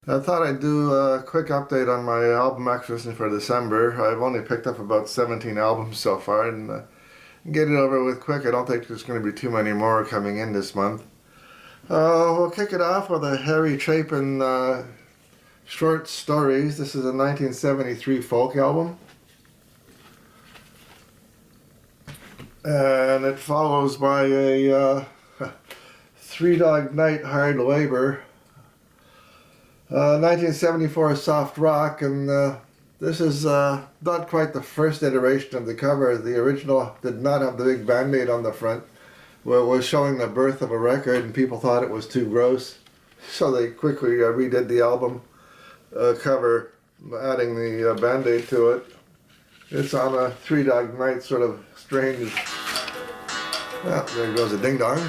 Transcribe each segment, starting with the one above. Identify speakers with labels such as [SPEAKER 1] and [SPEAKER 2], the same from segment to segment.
[SPEAKER 1] I thought I'd do a quick update on my album acquisition for December. I've only picked up about 17 albums so far and get it over with quick. I don't think there's going to be too many more coming in this month. We'll kick it off with a Harry Chapin short stories. This is a 1973 folk album. And it follows by a Three Dog Night Hard Labor. 1974 soft rock, and this is not quite the first iteration of the cover. The original did not have the big band-aid on the front, where it was showing the birth of a record, and people thought it was too gross, so they quickly redid the album cover, adding the band-aid to it. It's on a Three Dog Night sort of strange. Well, there goes a ding-dong.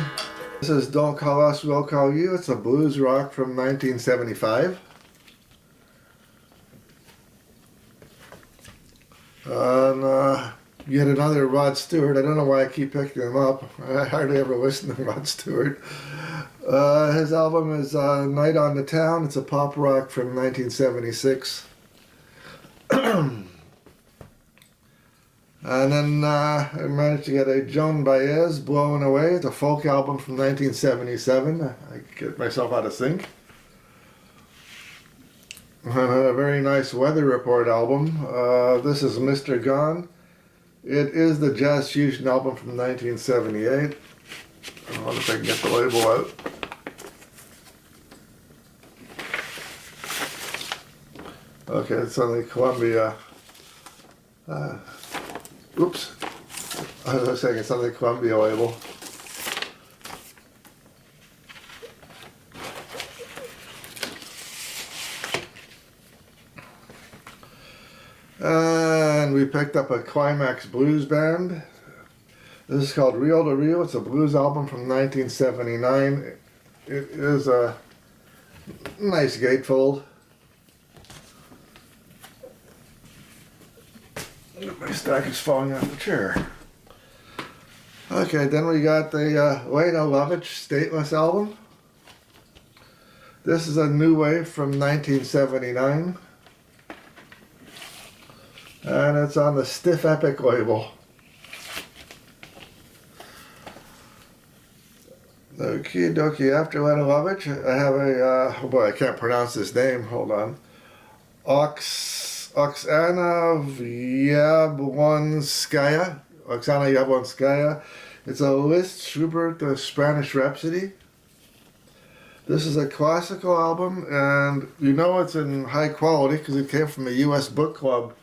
[SPEAKER 1] This is Don't Call Us, We'll Call You. It's a blues rock from 1975. And yet another Rod Stewart. I don't know why I keep picking him up. I hardly ever listen to Rod Stewart. His album is Night on the Town. It's a pop rock from 1976. And then I managed to get a Joan Baez, Blowing Away. It's a folk album from 1977. I get myself out of sync. And a very nice Weather Report album. This is Mr. Gone. It is the Jazz Fusion album from 1978. I wonder if I can get the label out. Okay, it's on the Columbia. Oops, I was saying it's on the Columbia label. And we picked up a Climax Blues Band. This is called Reel to Reel. It's a blues album from 1979. It is a nice gatefold. My stack is falling off the chair. Okay, then we got the Lena Lovitch Stateless album. This is a new wave from 1979. And it's on the Stiff Epic label. Okie dokie, after Lena Lovitch, I have a, oh boy, I can't pronounce this name, hold on. Oksana Yablonskaya. It's a Liszt Schubert, the Spanish Rhapsody. This is a classical album, and you know it's in high quality because it came from the U.S. Book Club.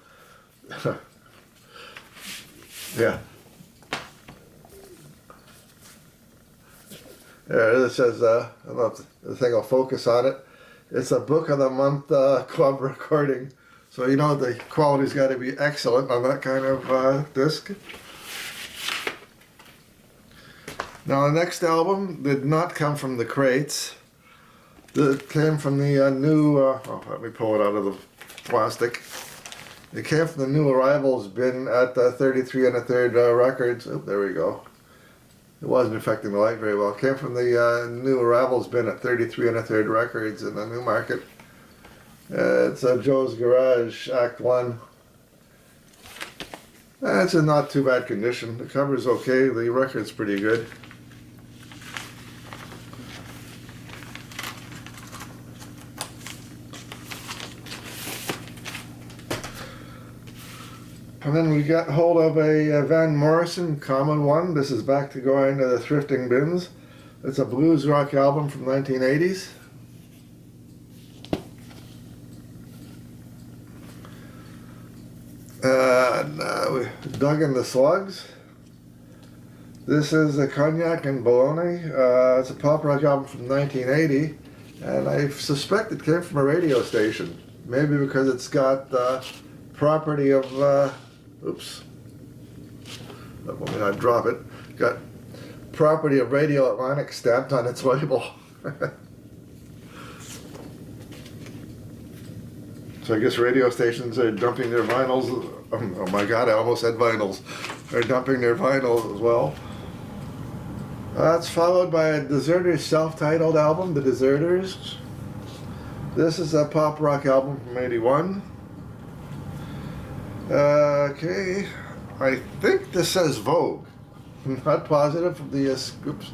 [SPEAKER 1] Yeah. There it says, I don't know if the thing will focus on it. It's a Book of the Month club recording. So you know the quality's got to be excellent on that kind of disc. Now the next album did not come from the crates. It came from the new, let me pull it out of the plastic. It came from the new arrivals bin at 33 1/3 Records. Oh, there we go. It wasn't affecting the light very well. It came from the new arrivals bin at 33 1/3 Records in the New Market. It's Joe's Garage, Act 1. It's in not too bad condition. The cover's okay, the record's pretty good. And then we got hold of a Van Morrison Common One. This is back to going to the thrifting bins. It's a blues rock album from 1980s. And we dug in the slugs. This is a Cognac and Bologna. It's a pop rock album from 1980, and I suspect it came from a radio station. Maybe because it's got property of, oops, let me not drop it. Got property of Radio Atlantic stamped on its label. So I guess radio stations are dumping their vinyls. Oh my God, I almost said vinyls. They're dumping their vinyls as well. That's followed by a Deserters self-titled album, The Deserters. This is a pop rock album from '81. Okay, I think this says Vogue. I'm not positive. The oops,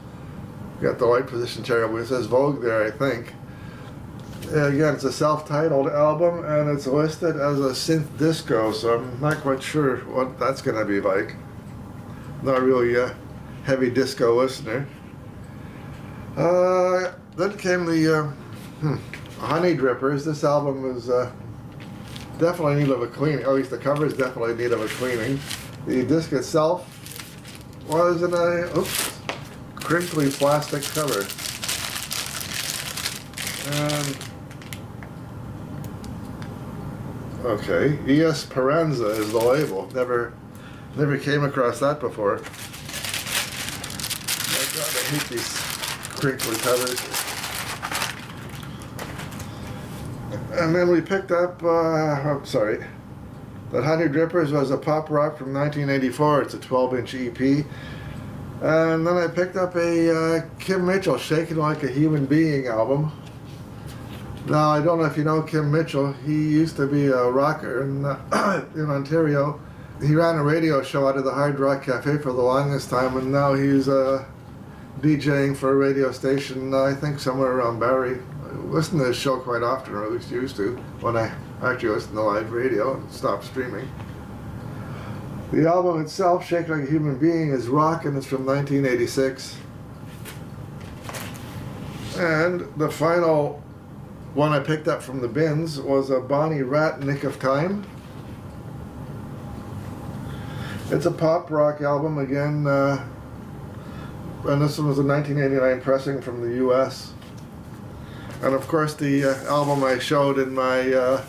[SPEAKER 1] got the white position terrible. It says Vogue there, I think. Again, it's a self-titled album, and it's listed as a synth disco, so I'm not quite sure what that's going to be like. Not really a heavy disco listener. Then came the Honey Drippers. This album is definitely in need of a cleaning. At least the cover is definitely in need of a cleaning. The disc itself was in a crinkly plastic cover. And okay, E.S. Speranza is the label. Never came across that before. My God, I hate these crinkly covers. And then we picked up, that Honey Drippers was a pop rock from 1984. It's a 12-inch EP. And then I picked up a Kim Mitchell, Shaking Like a Human Being album. Now, I don't know if you know Kim Mitchell. He used to be a rocker in Ontario. He ran a radio show out of the Hard Rock Cafe for the longest time, and now he's DJing for a radio station, I think somewhere around Barrie. I listen to his show quite often, or at least used to, when I actually listen to live radio and stop streaming. The album itself, Shake Like a Human Being, is rock, and it's from 1986. And the final one I picked up from the bins was a Bonnie Raitt, Nick of Time. It's a pop rock album again, and this one was a 1989 pressing from the US. And of course the album I showed in my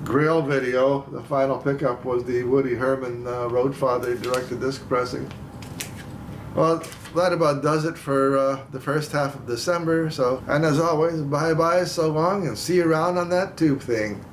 [SPEAKER 1] Grail video, the final pickup, was the Woody Herman Roadfather directed disc pressing. Well, that about does it for the first half of December. So, and as always, bye-bye, so long, and see you around on that tube thing.